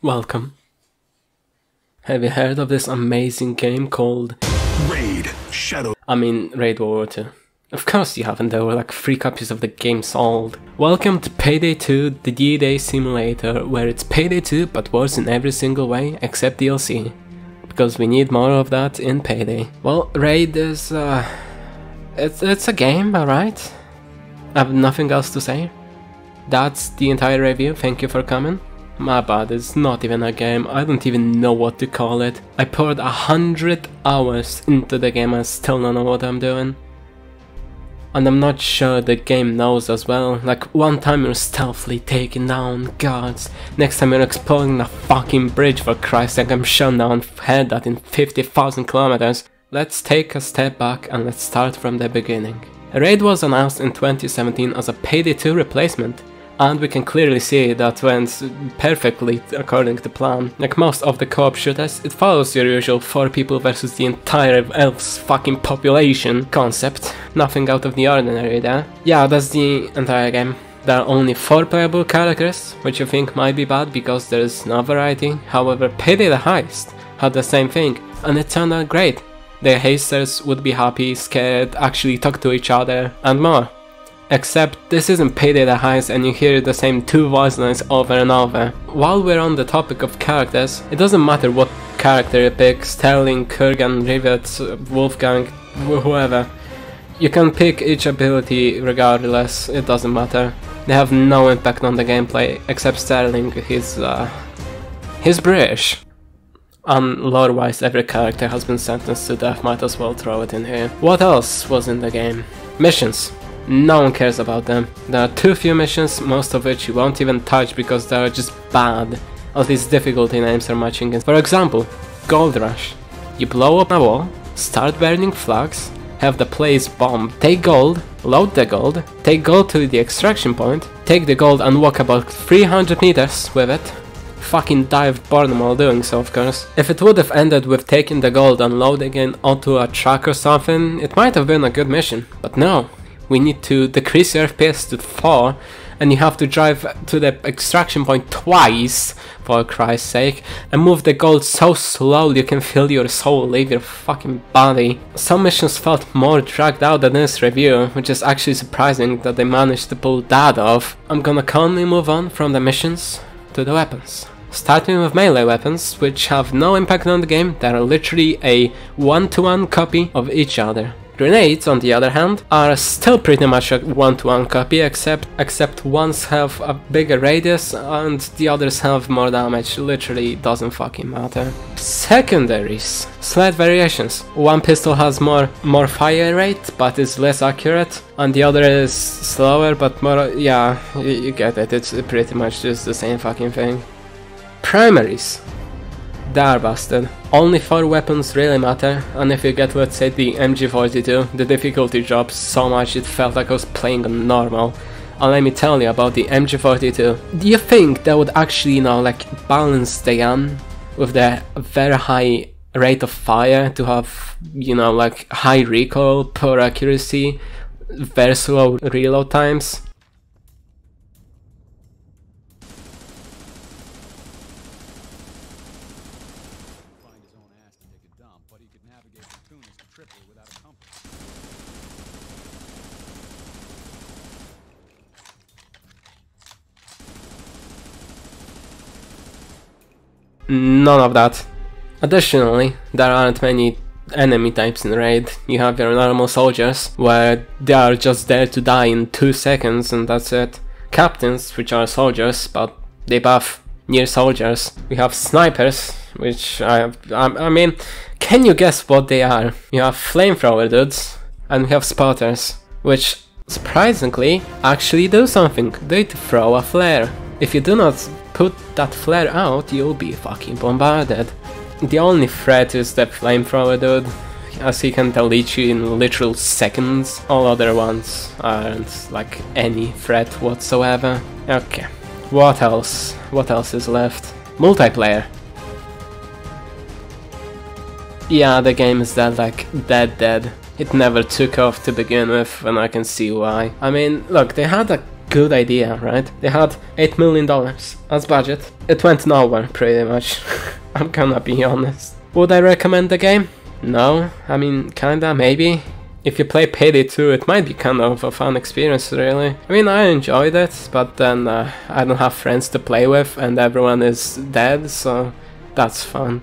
Welcome. Have you heard of this amazing game called Raid World War 2? Of course you haven't, there were like 3 copies of the game sold. Welcome to Payday 2, the D-Day simulator, where it's Payday 2 but worse in every single way except DLC. Because we need more of that in Payday. Well, Raid is it's a game, alright? I have nothing else to say. That's the entire review, thank you for coming. My bad, it's not even a game, I don't even know what to call it. I poured 100 hours into the game and still don't know what I'm doing. And I'm not sure the game knows as well. Like, one time you're stealthily taking down guards, next time you're exploding a fucking bridge, for Christ's sake. I'm sure no one heard that in 50,000 kilometers. Let's take a step back and let's start from the beginning. Raid was announced in 2017 as a Payday 2 replacement. And we can clearly see that went perfectly according to plan. Like most of the co-op shooters, it follows your usual 4 people versus the entire elf's fucking population concept. Nothing out of the ordinary there. Yeah, that's the entire game. There are only 4 playable characters, which you think might be bad because there is no variety. However, Payday the Heist had the same thing, and it turned out great. The heisters would be happy, scared, actually talk to each other, and more. Except this isn't Payday the Heist and you hear the same 2 voice lines over and over. While we're on the topic of characters, it doesn't matter what character you pick, Sterling, Kurgan, Rivet, Wolfgang, whoever. You can pick each ability regardless, it doesn't matter. They have no impact on the gameplay, except Sterling, he's British. And lore-wise, every character has been sentenced to death, might as well throw it in here. What else was in the game? Missions. No one cares about them. There are too few missions, most of which you won't even touch because they are just bad. All these difficulty names are matching it. For example, Gold Rush. You blow up a wall, start burning flags, have the place bombed, take gold, load the gold, take gold to the extraction point, take the gold and walk about 300 meters with it. Fucking dive boredom while doing so, of course. If it would have ended with taking the gold and loading it onto a truck or something, it might have been a good mission, but no. We need to decrease your FPS to 4, and you have to drive to the extraction point twice, for Christ's sake, and move the gold so slowly you can feel your soul leave your fucking body. Some missions felt more dragged out than this review, which is actually surprising that they managed to pull that off. I'm gonna calmly move on from the missions to the weapons. Starting with melee weapons, which have no impact on the game, they are literally a 1-to-1 copy of each other. Grenades, on the other hand, are still pretty much a 1-to-1 copy, except ones have a bigger radius and the others have more damage. Literally doesn't fucking matter. Secondaries. Slight variations. One pistol has more fire rate but is less accurate, and the other is slower but more... yeah, you get it, it's pretty much just the same fucking thing. Primaries. They are busted. Only 4 weapons really matter, and if you get, let's say, the MG42, the difficulty drops so much it felt like I was playing on normal. And let me tell you about the MG42. Do you think that would actually, you know, like, balance the gun with the very high rate of fire to have, you know, like, high recoil, poor accuracy, very slow reload times? None of that. Additionally, there aren't many enemy types in Raid. You have your normal soldiers, where they are just there to die in 2 seconds and that's it. Captains, which are soldiers, but they buff near soldiers. We have snipers, which I mean, can you guess what they are? You have flamethrower dudes, and we have spotters, which surprisingly actually do something. They throw a flare. If you do not put that flare out, you'll be fucking bombarded. The only threat is the flamethrower dude, as he can delete you in literal seconds. All other ones aren't like any threat whatsoever. Okay, what else? What else is left? Multiplayer. Yeah, the game is dead. It never took off to begin with, and I can see why. I mean, look, they had a good idea, right? They had $8 million as budget. It went nowhere, pretty much. I'm gonna be honest. Would I recommend the game? No, I mean, kinda, maybe. If you play Payday 2, it might be kind of a fun experience, really. I mean, I enjoyed it, but then I don't have friends to play with and everyone is dead, so that's fun.